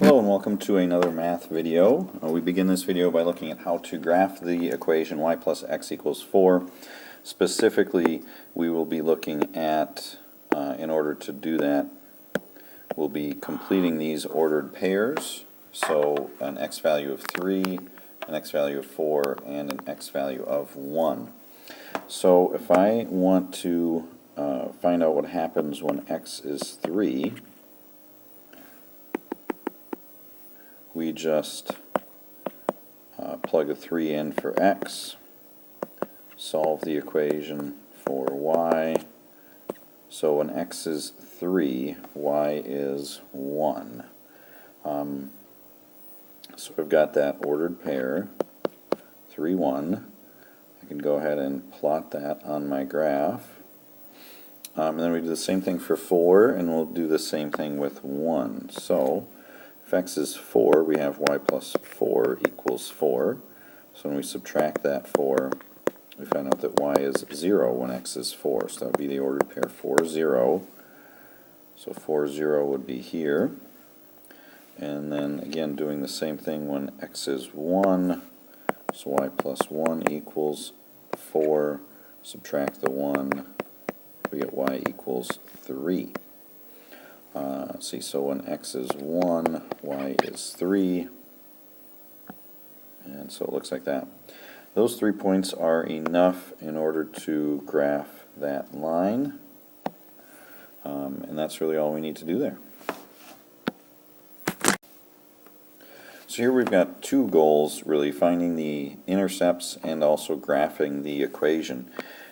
Hello and welcome to another math video. We begin this video by looking at how to graph the equation y plus x equals 4. Specifically, we will be looking at, in order to do that, we'll be completing these ordered pairs. So an x value of 3, an x value of 4, and an x value of 1. So if I want to find out what happens when x is 3, we just plug a 3 in for x, solve the equation for y. So when x is 3, y is 1. So I've got that ordered pair, 3, 1. I can go ahead and plot that on my graph. And then we do the same thing for 4, and we'll do the same thing with 1. So if x is 4, we have y plus 4 equals 4. So when we subtract that 4, we find out that y is 0 when x is 4. So that would be the ordered pair 4, 0. So 4, 0 would be here. And then again doing the same thing when x is 1. So y plus 1 equals 4. Subtract the 1, we get y equals 3. Let's see, so when x is 1, y is 3, and so it looks like that. Those 3 points are enough in order to graph that line, and that's really all we need to do there. So here we've got two goals, really, finding the intercepts and also graphing the equation.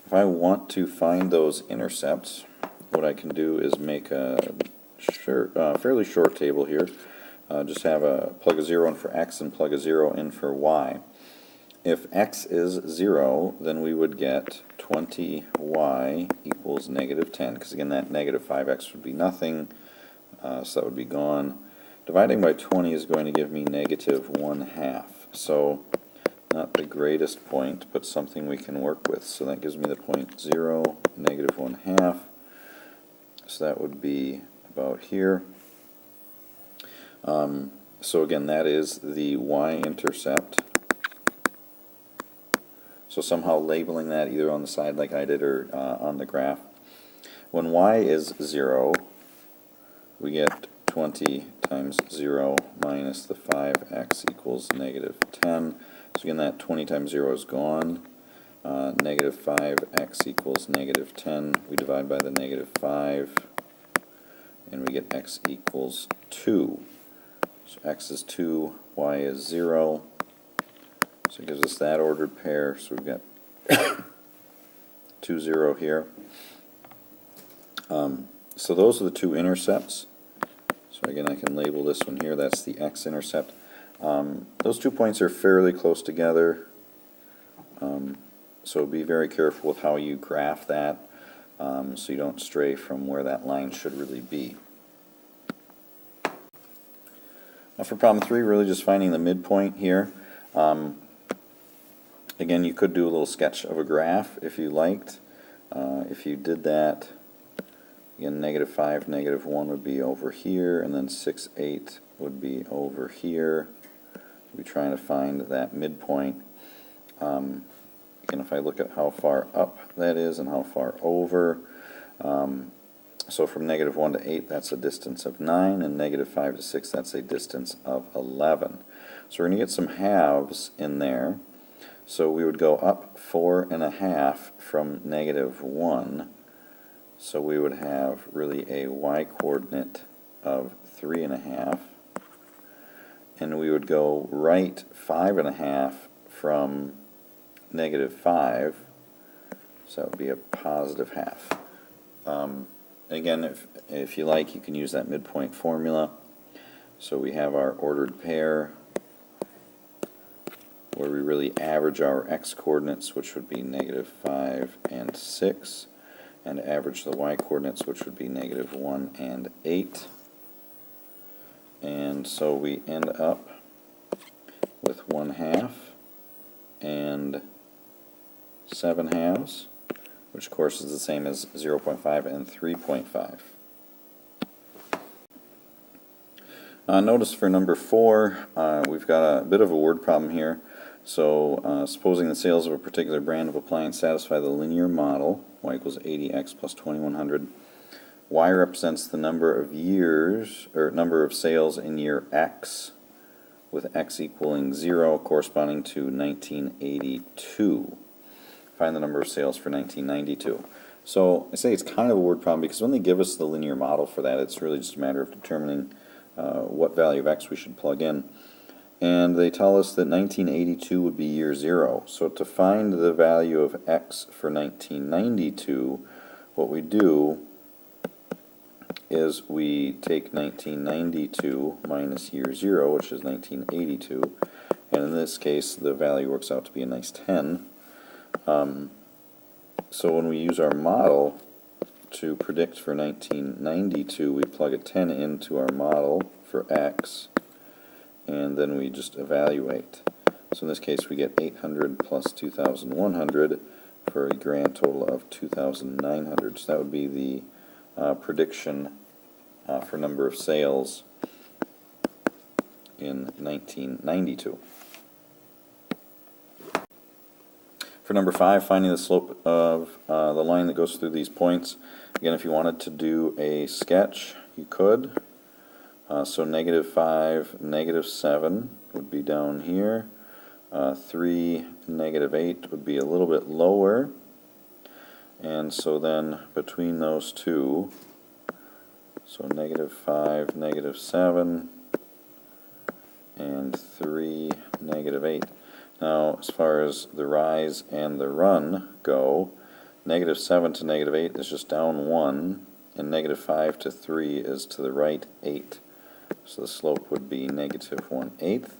If I want to find those intercepts, what I can do is make a fairly short table here. Just have plug a 0 in for x and plug a 0 in for y. If x is 0, then we would get 20y equals negative 10, because again that negative 5x would be nothing, so that would be gone. Dividing by 20 is going to give me negative 1/2. So not the greatest point, but something we can work with. So that gives me the point 0, negative 1/2. So that would be about here. So again, that is the y-intercept. So somehow labeling that either on the side like I did or on the graph. When y is 0, we get 20 times 0 minus the 5x equals negative 10. So again, that 20 times 0 is gone. Negative 5x equals negative 10. We divide by the negative 5. And we get x equals 2. So x is 2, y is 0. So it gives us that ordered pair. So we've got 2, 0 here. So those are the two intercepts. So again, I can label this one here. That's the x-intercept. Those 2 points are fairly close together. So be very careful with how you graph that. So you don't stray from where that line should really be. Now for problem 3, really just finding the midpoint here. Again, you could do a little sketch of a graph if you liked. If you did that, again, negative 5, negative 1 would be over here, and then 6, 8 would be over here. We're trying to find that midpoint. Again, if I look at how far up that is and how far over, so from negative 1 to 8, that's a distance of 9, and negative 5 to 6, that's a distance of 11. So we're going to get some halves in there. So we would go up 4.5 from negative 1. So we would have really a y-coordinate of 3.5. And we would go right 5.5 from negative 5, so that would be a positive half. Again, if you like, you can use that midpoint formula. So we have our ordered pair where we really average our x-coordinates, which would be negative 5 and 6, and average the y-coordinates, which would be negative 1 and 8. And so we end up with 1/2 and 7/2, which of course is the same as 0.5 and 3.5. Notice for number 4, we've got a bit of a word problem here. So supposing the sales of a particular brand of appliance satisfy the linear model, y equals 80x plus 2100, y represents the number of years, or number of sales in year x, with x equaling 0 corresponding to 1982. Find the number of sales for 1992. So I say it's kind of a word problem because when they give us the linear model for that, it's really just a matter of determining what value of x we should plug in. And they tell us that 1982 would be year 0. So to find the value of x for 1992, what we do is we take 1992 minus year 0, which is 1982, and in this case the value works out to be a nice 10. So when we use our model to predict for 1992, we plug a 10 into our model for x, and then we just evaluate. So in this case we get 800 plus 2,100 for a grand total of 2,900. So that would be the prediction for number of sales in 1992. For number 5, finding the slope of the line that goes through these points. Again, if you wanted to do a sketch, you could. So -5, -7 would be down here. 3, -8 would be a little bit lower. And so then between those two, so -5, -7, and 3, -8. Now, as far as the rise and the run go, -7 to -8 is just down 1, and -5 to 3 is to the right 8. So the slope would be -1/8.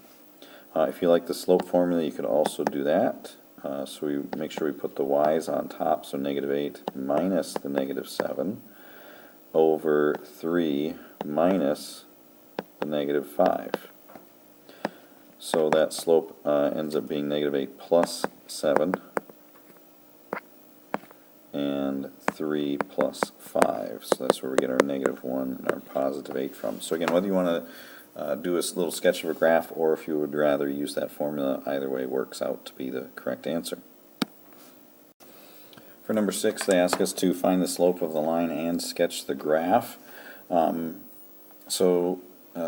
If you like the slope formula, you could also do that. So we make sure we put the y's on top, so -8 minus the -7 over 3 minus the -5. So that slope ends up being -8 plus 7 and 3 plus 5. So that's where we get our -1 and our +8 from. So again, whether you want to do a little sketch of a graph or if you would rather use that formula, either way works out to be the correct answer. For number 6, they ask us to find the slope of the line and sketch the graph.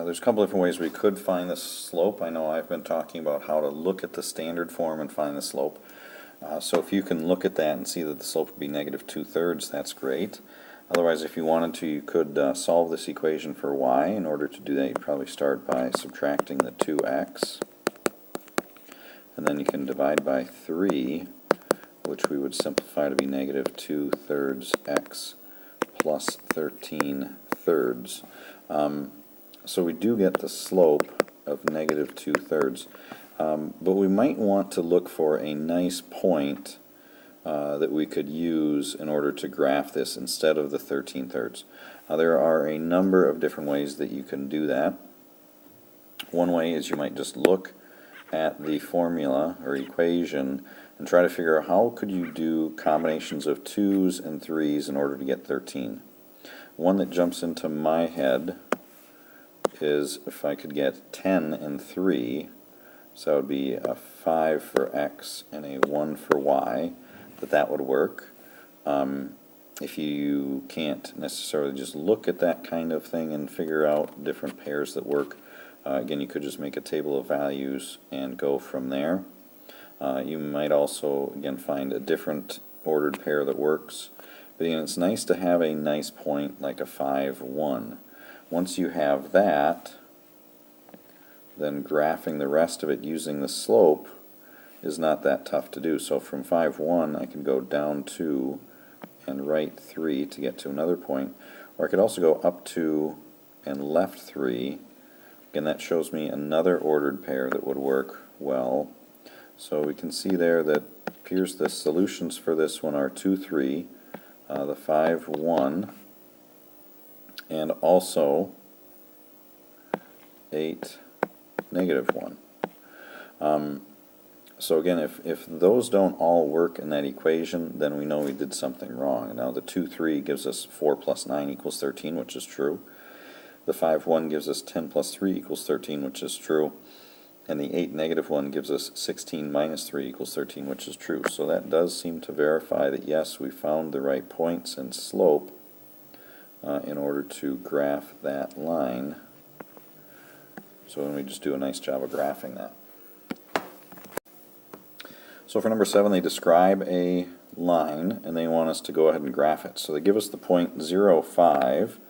There's a couple different ways we could find the slope. I know I've been talking about how to look at the standard form and find the slope. So if you can look at that and see that the slope would be -2/3, that's great. Otherwise, if you wanted to, you could solve this equation for y. In order to do that, you'd probably start by subtracting the 2x. And then you can divide by 3, which we would simplify to be -2/3 x plus 13/3. So we do get the slope of -2/3. But we might want to look for a nice point that we could use in order to graph this instead of the 13/3. There are a number of different ways that you can do that. One way is you might just look at the formula or equation and try to figure out how could you do combinations of 2's and 3's in order to get 13. One that jumps into my head is if I could get 10 and 3, so it would be a 5 for x and a 1 for y, that would work. If you can't necessarily just look at that kind of thing and figure out different pairs that work, again, you could just make a table of values and go from there. You might also, again, find a different ordered pair that works. But again, it's nice to have a nice point like a 5, 1. Once you have that, then graphing the rest of it using the slope is not that tough to do. So from 5, 1, I can go down 2 and right 3 to get to another point. Or I could also go up 2 and left 3. Again, that shows me another ordered pair that would work well. So we can see there that appears the solutions for this one are 2, 3, the 5, 1, and also 8, -1. So again, if those don't all work in that equation, then we know we did something wrong. Now the 2, 3 gives us 4 plus 9 equals 13, which is true. The 5, 1 gives us 10 plus 3 equals 13, which is true. And the 8, negative 1 gives us 16 minus 3 equals 13, which is true. So that does seem to verify that, yes, we found the right points and slope in order to graph that line. So then we just do a nice job of graphing that. So for number 7, they describe a line, and they want us to go ahead and graph it. So they give us the point 0, 5.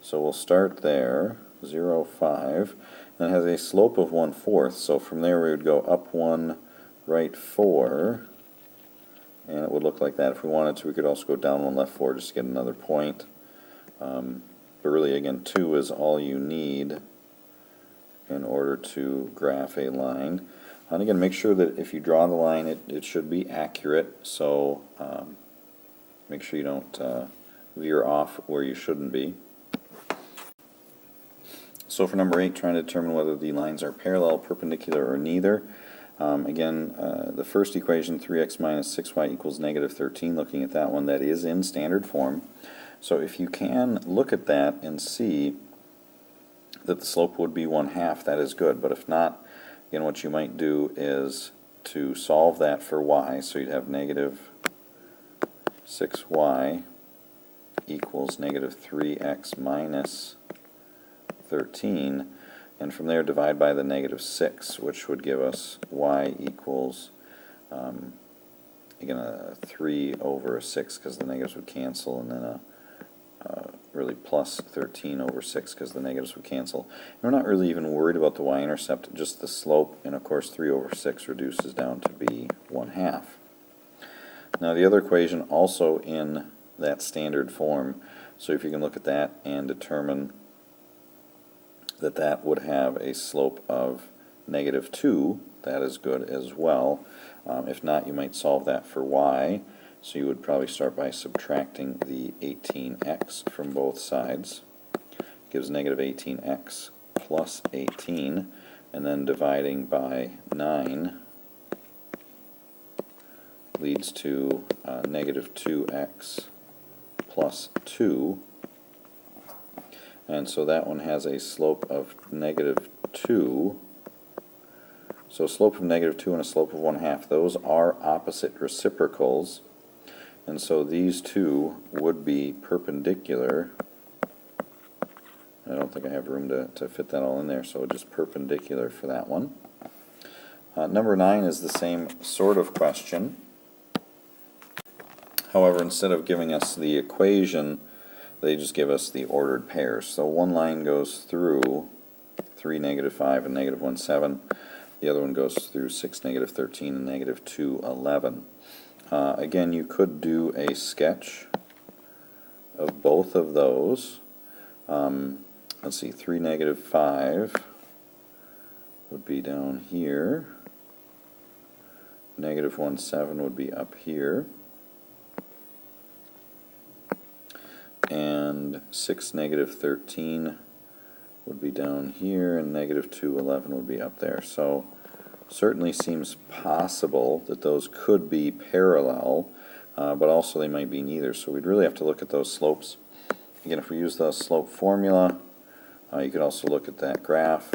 So we'll start there, 0, 5. And it has a slope of 1/4. So from there we would go up 1, right 4. And it would look like that. If we wanted to, we could also go down 1, left 4 just to get another point. But really, again, 2 is all you need in order to graph a line. And again, make sure that if you draw the line, it should be accurate. So make sure you don't veer off where you shouldn't be. So for number 8, trying to determine whether the lines are parallel, perpendicular, or neither. Again, the first equation, 3x minus 6y equals negative 13, looking at that one, that is in standard form. So if you can look at that and see that the slope would be 1/2, that is good. But if not, again, what you might do is to solve that for y. So you'd have negative 6y equals negative 3x minus 13, and from there divide by the negative 6, which would give us y equals, again, a 3 over a 6 because the negatives would cancel, and then a really plus 13 over 6 because the negatives would cancel. And we're not really even worried about the y-intercept, just the slope, and of course 3 over 6 reduces down to be 1/2. Now the other equation also in that standard form, so if you can look at that and determine that that would have a slope of negative 2, that is good as well. If not, you might solve that for y. So you would probably start by subtracting the 18x from both sides. Gives negative 18x plus 18, and then dividing by 9 leads to negative 2x plus 2. And so that one has a slope of negative 2. So a slope of negative 2 and a slope of 1/2, those are opposite reciprocals. And so these two would be perpendicular. I don't think I have room to fit that all in there, so just perpendicular for that one. Number 9 is the same sort of question. However, instead of giving us the equation, they just give us the ordered pairs. So one line goes through 3, negative 5, and negative 1, 7. The other one goes through 6, negative 13, and negative 2, 11. Again, you could do a sketch of both of those. Let's see, 3, negative 5 would be down here. Negative 1, 7 would be up here. And 6, negative 13 would be down here, and negative 2, 11 would be up there. So certainly seems possible that those could be parallel, but also they might be neither. So we'd really have to look at those slopes. Again, if we use the slope formula, you could also look at that graph.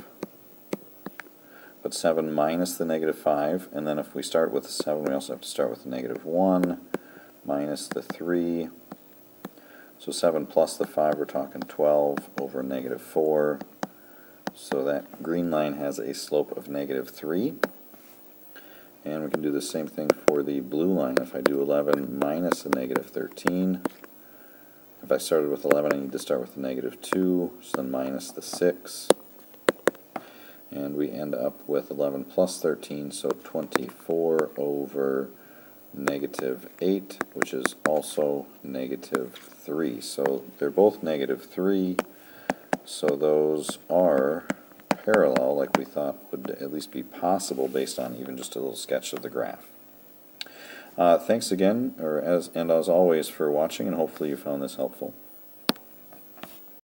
But 7 minus the negative 5, and then if we start with the 7, we also have to start with the negative 1 minus the 3. So 7 plus the 5, we're talking 12 over negative 4. So that green line has a slope of negative 3. And we can do the same thing for the blue line. If I do 11 minus a negative 13, if I started with 11, I need to start with the negative 2, so then minus the 6. And we end up with 11 plus 13, so 24 over negative 8, which is also negative 3. So they're both negative 3. So those are parallel, like we thought would at least be possible based on even just a little sketch of the graph. Thanks again, as always, for watching, and hopefully you found this helpful.